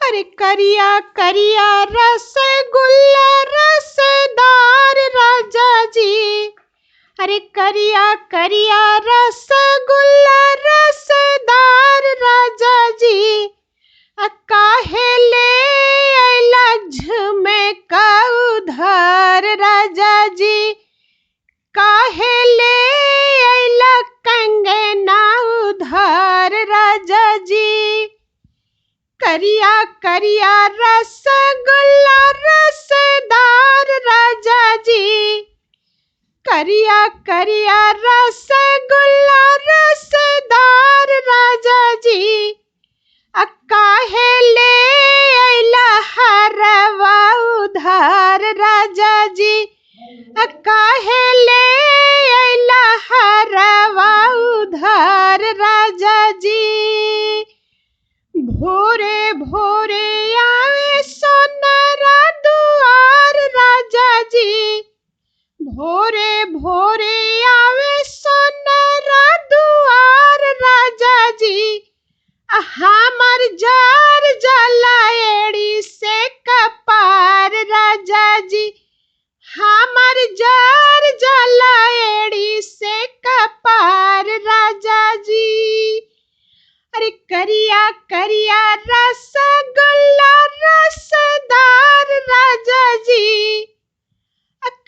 अरे करिया करिया रसगुल्ला रसदार राजा जी। अरे करिया करिया रसगुल्ला रसदार राजा जी। काहे ले अइला झुमका उधार राजा जी। काहे ले अइला कंगना उधार राजा जी। करिया करिया रसगुल्ला रसदार राजा जी। करिया करिया रसगुल्ला रसदार राजा जी। काहे ले अइला हरवा उधार राजा जी। काहे ले अइला हरवा उधार राजा जी। भोरे भोरे आवे सोनरा दुआर राजा जी। भोरे भोरे आवे सोनरा दुआर राजा जी। हमर जार जाला एड़ी से कपार राजा जी। हमर जार जाला एड़ी से कपार राजा जी। अरे करिया करिया रसगुल्ला रसदार राजा जी।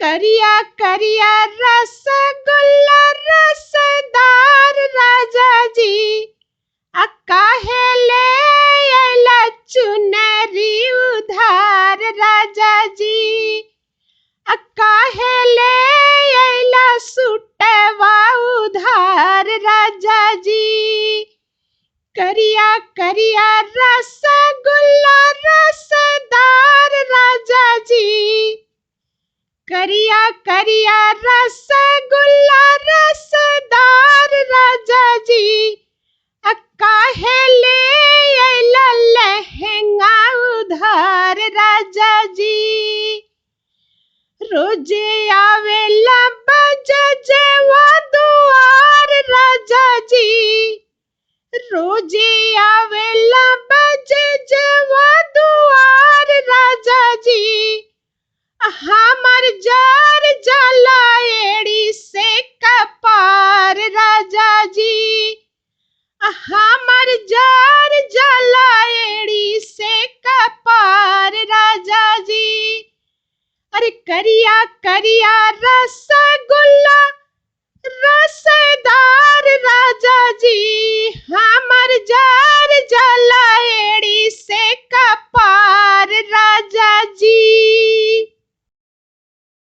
करिया करिया रसगुल्ला रसदार राजा जी। काहे ले अइला चुनरी उधार राजा जी। काहे ले अइला सूटवा उधार राजा जी। करिया करिया रसगुल्ला रसदार राजा जी। करिया करिया रस